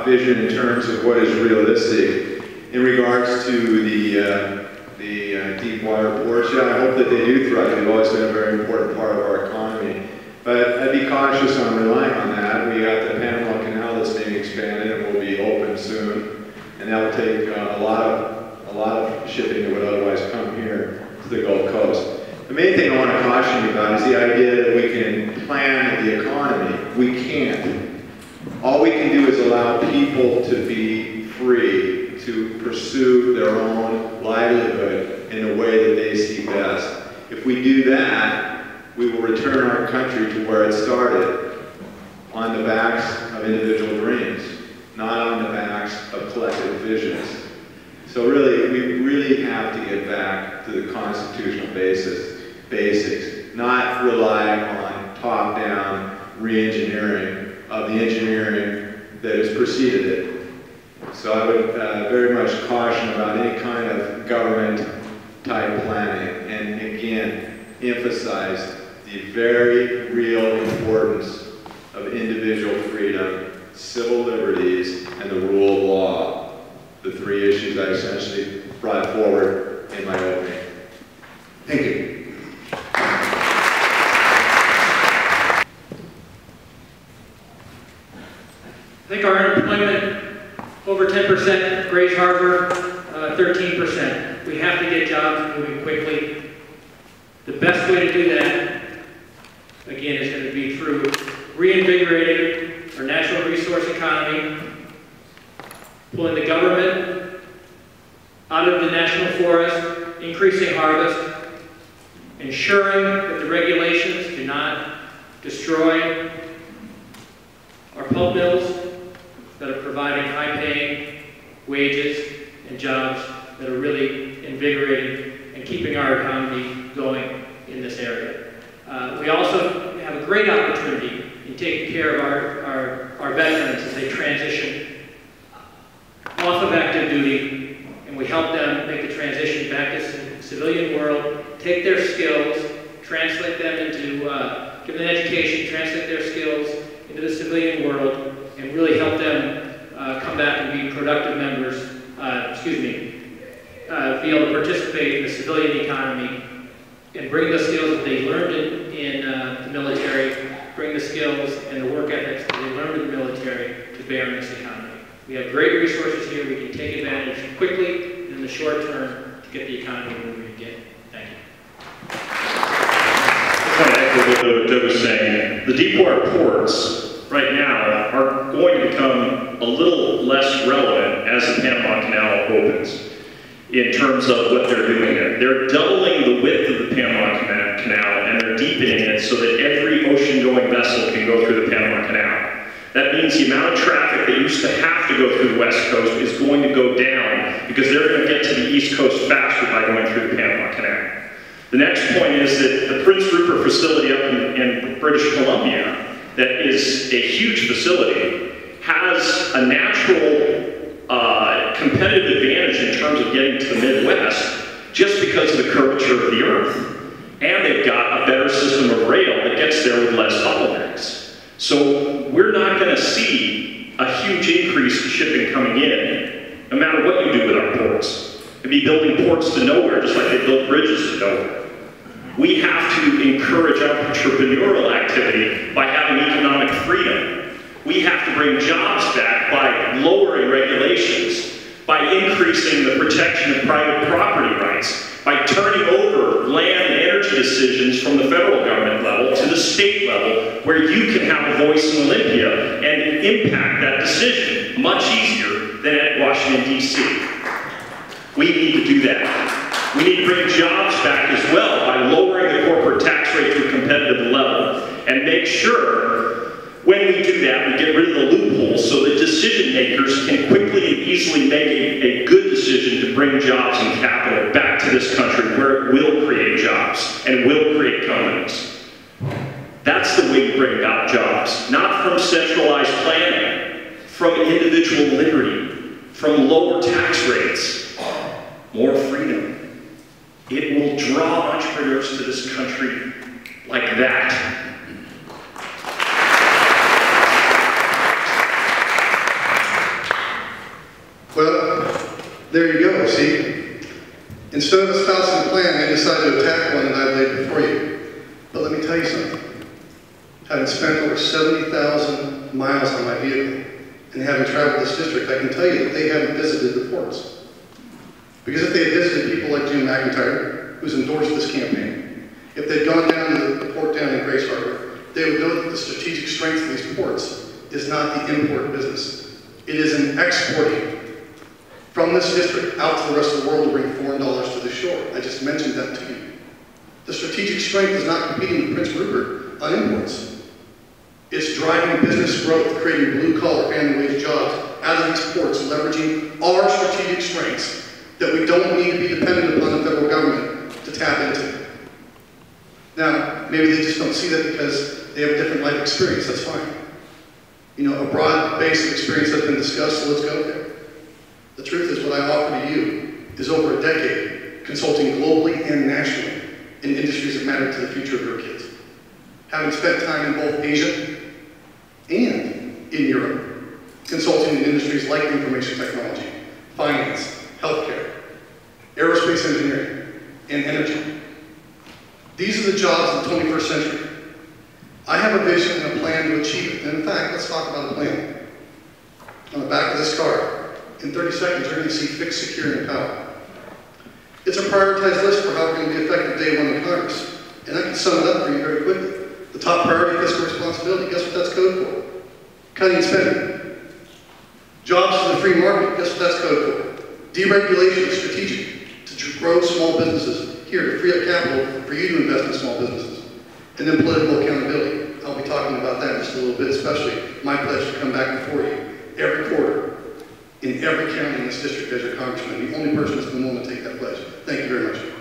talk vision in terms of what is realistic. In regards to the deep water ports, yeah, I hope that they do thrive. They've always been a very important part of our economy. But I'd be cautious on relying on that. We got the Panama Canal that's being expanded and will be open soon. And that will take a lot of shipping that would otherwise come here to the Gulf Coast. The main thing I want to caution you about is the idea that we can plan the economy. We can't. All we can do is allow people to be free to pursue their own livelihood in the way that they see best. If we do that, we will return our country to where it started, on the backs of individual dreams, not on the backs of collective visions. So really, we really have to get back to the constitutional basics, not rely on top-down re-engineering of the engineering that has preceded it. So I would very much caution about any kind of government-type planning, and again, emphasize the very real importance of individual freedom, civil liberties, and the rule of law. The three issues I essentially brought forward in my opening. Thank you. I think our unemployment over 10%, Grace Harbor 13%. We have to get jobs moving quickly. The best way to do that, again, is going to be through reinvigorating our natural resource economy, pulling the government out of the national forest, increasing harvest, ensuring that the regulations do not destroy our pulp mills that are providing high-paying wages and jobs that are really invigorating and keeping our economy going in this area. We also have a great opportunity in taking care of our veterans as they transition off of active duty, and we help them make the transition back to the civilian world, take their skills, translate them into, give them an education, translate their skills into the civilian world, and really help them come back and be productive members, be able to participate in the civilian economy and bring the skills that they learned in the military, bring the skills and the work ethics that they learned in the military to bear in this economy. We have great resources here. We can take advantage quickly and in the short term to get the economy moving again. Thank you. I want to echo what Doug was saying. The deepwater ports right now are going to become a little less relevant as the Panama Canal opens in terms of what they're doing there. They're doubling the width of the Panama Canal and they're deepening it so that every ocean-going vessel can go through the Panama Canal. That means the amount of traffic that used to have to go through the West Coast is going to go down because they're going to get to the East Coast faster by going through the Panama Canal. The next point is that the Prince Rupert facility up in British Columbia, that is a huge facility, has a natural competitive advantage in terms of getting to the Midwest just because of the curvature of the Earth. And they've got a better system of rail that gets there with less bottlenecks. So we're not going to see a huge increase in shipping coming in, no matter what you do with our ports. They'd be building ports to nowhere, just like they built bridges to nowhere. We have to encourage entrepreneurial activity by having economic freedom. We have to bring jobs back by lowering regulations, by increasing the protection of private property rights, by turning over land and energy decisions from the federal government level to the state level, where you can have a voice in Olympia and impact that decision much easier than at Washington, D.C. We need to do that. We need to bring jobs back as well by lowering the corporate tax rate to a competitive level and make sure when we do that, we get rid of the loopholes so that decision makers can quickly and easily make a good decision to bring jobs and capital back to this country where it will create jobs and will create companies. That's the way you bring about jobs, not from centralized planning, from individual liberty, from lower tax rates, more freedom. It will draw entrepreneurs to this country like that. There you go, see? Instead of espousing a plan, they decided to attack one that I laid before you. But let me tell you something. Having spent over 70,000 miles on my vehicle, and having traveled this district, I can tell you that they haven't visited the ports. Because if they had visited people like Jim McIntyre, who's endorsed this campaign, if they'd gone down to the port down in Grace Harbor, they would know that the strategic strength of these ports is not the import business. It is in exporting from this district out to the rest of the world to bring foreign dollars to the shore. I just mentioned that to you. The strategic strength is not competing with Prince Rupert on imports. It's driving business growth, creating blue-collar family wage jobs out of these ports, leveraging our strategic strengths that we don't need to be dependent upon the federal government to tap into. Now, maybe they just don't see that because they have a different life experience, that's fine. You know, a broad base of experience has been discussed, so let's go there. The truth is what I offer to you is over a decade consulting globally and nationally in industries that matter to the future of your kids. Having spent time in both Asia and in Europe, consulting in industries like information technology, finance, healthcare, aerospace engineering, and energy. These are the jobs of the 21st century. I have a vision and a plan to achieve it. And in fact, let's talk about a plan. On the back of this card, in 30 seconds, you're going to see fixed, secure, and power. It's a prioritized list for how we're going to be effective day one in Congress. And I can sum it up for you very quickly. The top priority, fiscal responsibility, guess what that's code for? Cutting spending. Jobs for the free market, guess what that's code for? Deregulation is strategic to grow small businesses here, to free up capital for you to invest in small businesses. And then political accountability. I'll be talking about that in just a little bit, especially my pledge to come back before you every quarter in every county in this district as your congressman. The only person that's been willing to take that pledge. Thank you very much.